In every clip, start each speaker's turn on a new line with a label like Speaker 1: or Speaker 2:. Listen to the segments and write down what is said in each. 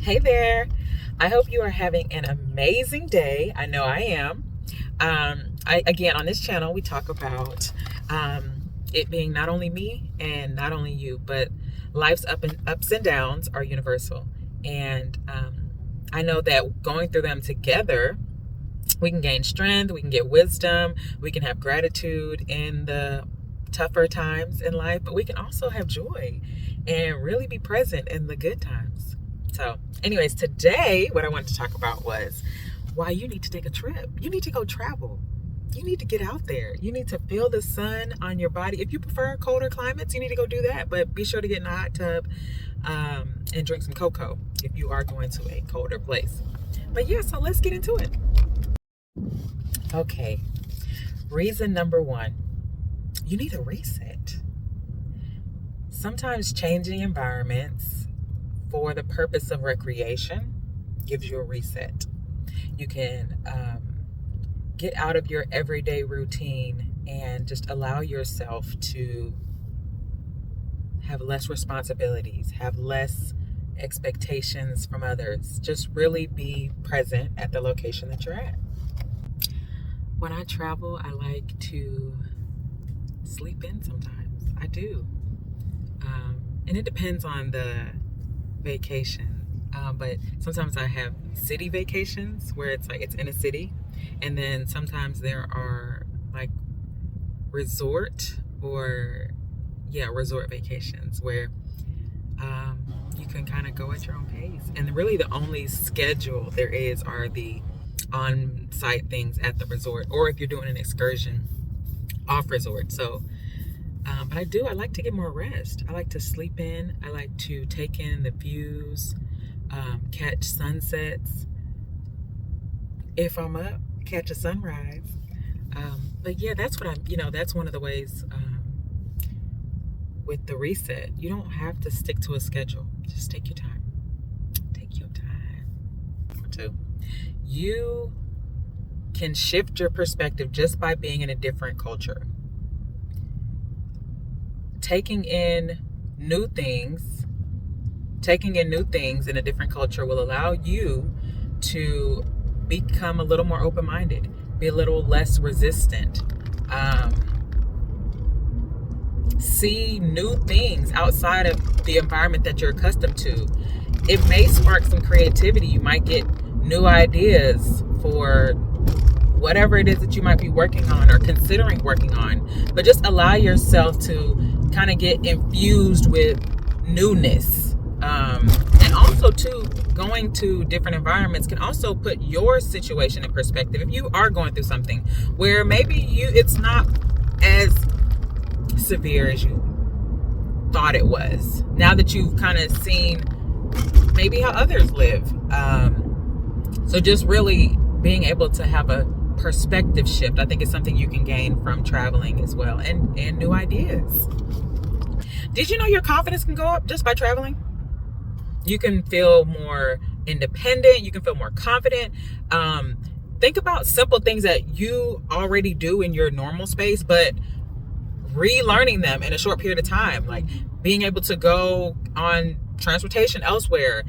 Speaker 1: Hey there. I hope you are having an amazing day. I know I am. Again, on this channel, we talk about it being not only me and not only you, but life's ups and downs are universal. And I know that going through them together, we can gain strength, we can get wisdom, we can have gratitude in the tougher times in life, but we can also have joy and really be present in the good times. So anyways, today what I wanted to talk about was why you need to take a trip. You need to go travel. You need to get out there. You need to feel the sun on your body. If you prefer colder climates, you need to go do that, but be sure to get in a hot tub and drink some cocoa if you are going to a colder place. But yeah, so let's get into it. Okay, reason number one, you need a reset. Sometimes changing environments for the purpose of recreation gives you a reset. You can get out of your everyday routine and just allow yourself to have less responsibilities, have less expectations from others. Just really be present at the location that you're at. When I travel, I like to sleep in sometimes. I do. And it depends on the vacation. But sometimes I have city vacations where it's in a city. And then sometimes there are like resort vacations where you can kind of go at your own pace. And really the only schedule there is are the on-site things at the resort, or if you're doing an excursion off resort. So but I like to get more rest. I like to sleep in. I like to take in the views, catch sunsets. If I'm up, catch a sunrise. But yeah, that's what that's one of the ways with the reset. You don't have to stick to a schedule. Just take your time. Take your time. Number two, you can shift your perspective just by being in a different culture. Taking in new things in a different culture will allow you to become a little more open-minded, be a little less resistant, see new things outside of the environment that you're accustomed to. It may spark some creativity. You might get new ideas for whatever it is that you might be working on or considering working on, but just allow yourself to kind of get infused with newness. And also too, going to different environments can also put your situation in perspective. If you are going through something where maybe it's not as severe as you thought it was, now that you've kind of seen maybe how others live. So just really being able to have a perspective shift, I think, is something you can gain from traveling as well, and new ideas. Did you know your confidence can go up just by traveling? You can feel more independent. You can feel more confident. Think about simple things that you already do in your normal space, but relearning them in a short period of time, like being able to go on transportation elsewhere,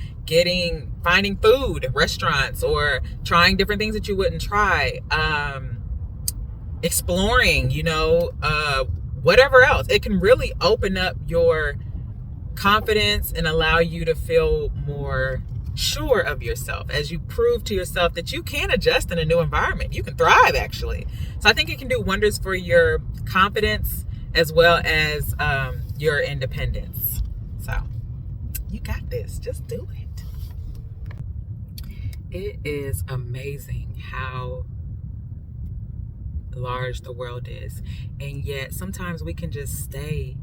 Speaker 1: finding food, restaurants, or trying different things that you wouldn't try, exploring, whatever else. It can really open up your confidence and allow you to feel more sure of yourself as you prove to yourself that you can adjust in a new environment. You can thrive, actually. So I think it can do wonders for your confidence as well as your independence. So you got this. Just do it. It is amazing how large the world is, and yet sometimes we can just stay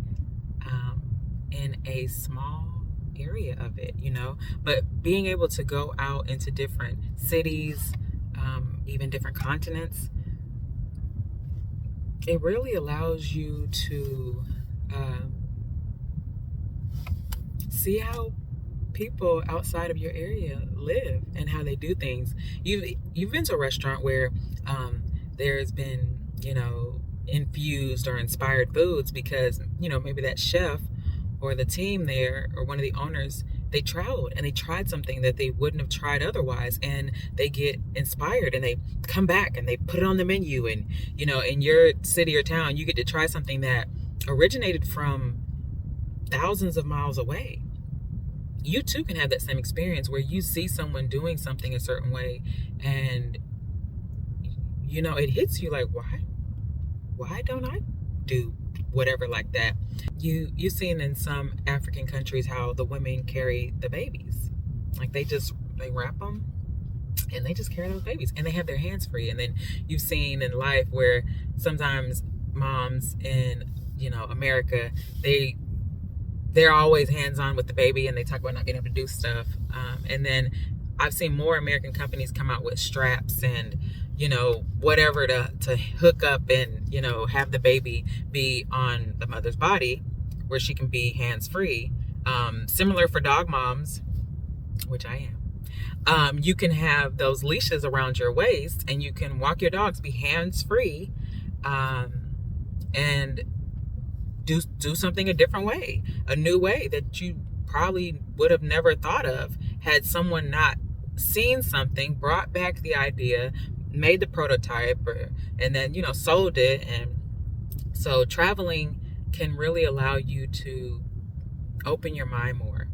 Speaker 1: in a small area of it, but being able to go out into different cities, even different continents, it really allows you to see how people outside of your area live and how they do things. You've been to a restaurant where there's been infused or inspired foods because maybe that chef or the team there or one of the owners, they traveled and they tried something that they wouldn't have tried otherwise, and they get inspired and they come back and they put it on the menu. And in your city or town, you get to try something that originated from thousands of miles away. You too can have that same experience where you see someone doing something a certain way, and it hits you like, why don't I do whatever like that? You've seen in some African countries how the women carry the babies. Like they wrap them and they just carry those babies and they have their hands free. And then you've seen in life where sometimes moms in America, they're always hands-on with the baby and they talk about not being able to do stuff. And then I've seen more American companies come out with straps and whatever to hook up and have the baby be on the mother's body where she can be hands-free. Similar for dog moms, which I am. You can have those leashes around your waist and you can walk your dogs, be hands-free, and do something a different way, a new way that you probably would have never thought of had someone not seen something, brought back the idea, made the prototype, and then sold it. And so traveling can really allow you to open your mind more,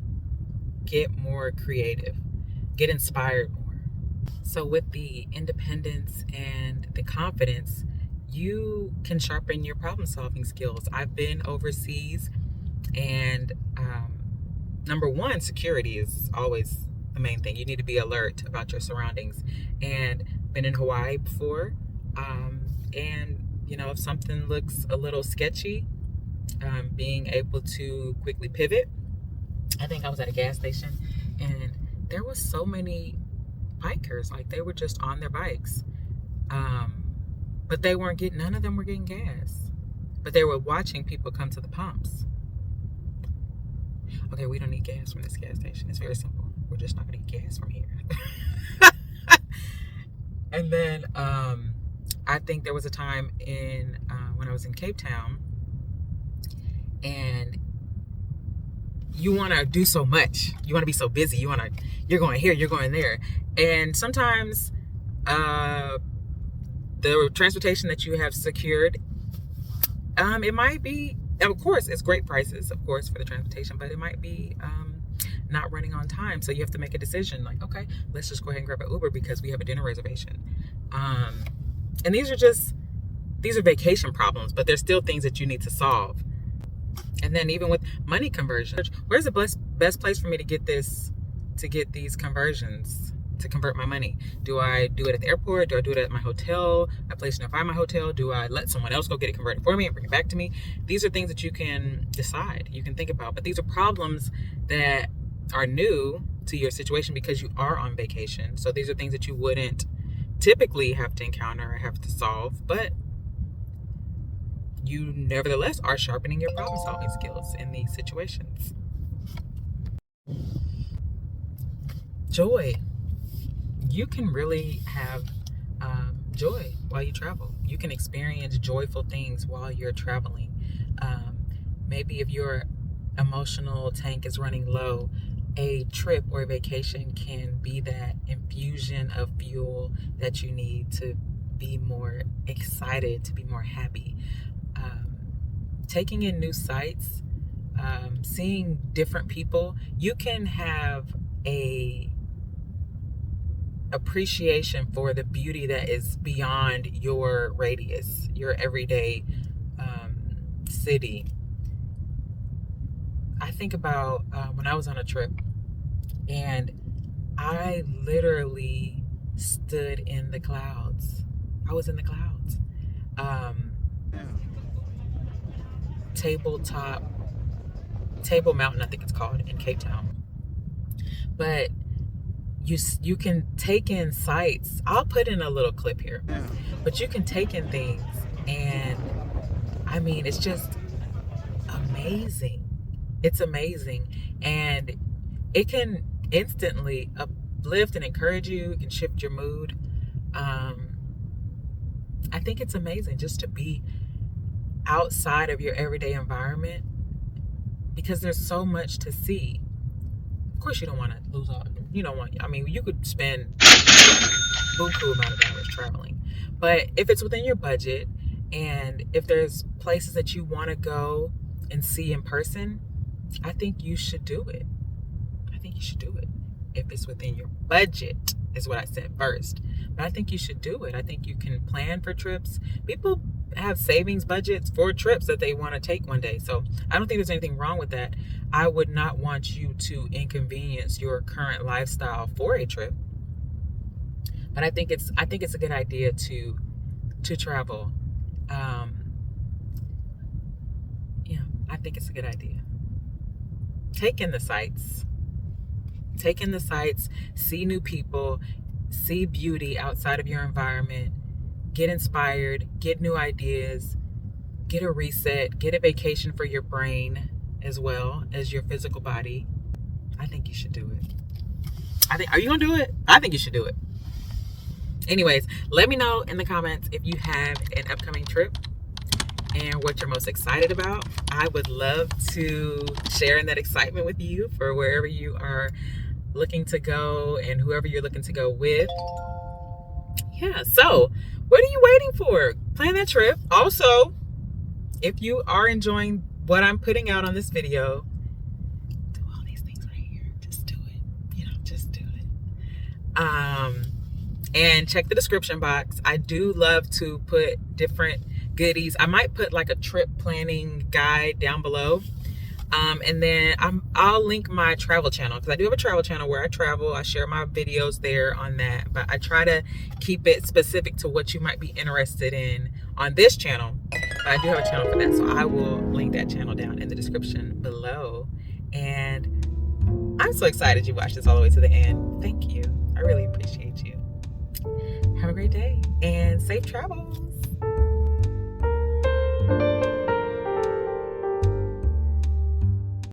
Speaker 1: get more creative, get inspired more. So with the independence and the confidence, you can sharpen your problem solving skills. I've been overseas, and number one, security is always the main thing. You need to be alert about your surroundings. And been in Hawaii before, and if something looks a little sketchy, being able to quickly pivot. I think I was at a gas station and there was so many bikers, like they were just on their bikes, but none of them were getting gas, but they were watching people come to the pumps. Okay, we don't need gas from this gas station. It's very simple. We're just not going to get gas from here. And then I think there was a time when I was in Cape Town, and you want to do so much. You want to be so busy. You're going here, you're going there. And sometimes the transportation that you have secured, it might be, of course, it's great prices, of course, for the transportation, but it might be not running on time. So you have to make a decision like, okay, let's just go ahead and grab an Uber because we have a dinner reservation. And these are vacation problems, but there's still things that you need to solve. And then even with money conversion, where's the best place for me to get these conversions, to convert my money? Do I do it at the airport? Do I do it at my hotel, a place nearby my hotel? Do I let someone else go get it converted for me and bring it back to me? These are things that you can decide, you can think about, but these are problems that are new to your situation because you are on vacation. So these are things that you wouldn't typically have to encounter or have to solve, but you nevertheless are sharpening your problem solving skills in these situations. Joy. You can really have joy while you travel. You can experience joyful things while you're traveling. Maybe if your emotional tank is running low, a trip or a vacation can be that infusion of fuel that you need to be more excited, to be more happy. Taking in new sights, seeing different people, you can have a appreciation for the beauty that is beyond your radius, your everyday city. I think about when I was on a trip and I literally stood in the clouds. I was in the clouds. Table Mountain, I think it's called, in Cape Town. But you can take in sights. I'll put in a little clip here, but you can take in things, and I mean, it's just amazing. It's amazing, and it can instantly uplift and encourage you. It can shift your mood. I think it's amazing just to be outside of your everyday environment because there's so much to see. course you don't want to lose all. You don't want. I mean, you could spend buku amount of hours traveling, but if it's within your budget, and if there's places that you want to go and see in person, I think you should do it. I think you should do it if it's within your budget, is what I said first. But I think you should do it. I think you can plan for trips. People have savings budgets for trips that they want to take one day. So I don't think there's anything wrong with that. I would not want you to inconvenience your current lifestyle for a trip. But I think it's a good idea to travel. Yeah, I think it's a good idea. Take in the sights. Take in the sights, see new people, see beauty outside of your environment, get inspired, get new ideas, get a reset, get a vacation for your brain as well as your physical body. I think you should do it. Are you gonna do it? I think you should do it. Anyways, let me know in the comments if you have an upcoming trip and what you're most excited about. I would love to share in that excitement with you for wherever you are looking to go and whoever you're looking to go with. Yeah, so what are you waiting for? Plan that trip. Also, if you are enjoying what I'm putting out on this video, do all these things right here. Just do it. Just do it. And check the description box. I do love to put different goodies. I might put like a trip planning guide down below. And then I'll link my travel channel, because I do have a travel channel where I travel. I share my videos there on that, but I try to keep it specific to what you might be interested in on this channel. But I do have a channel for that, so I will link that channel down in the description below. And I'm so excited you watched this all the way to the end. Thank you. I really appreciate you. Have a great day and safe travels.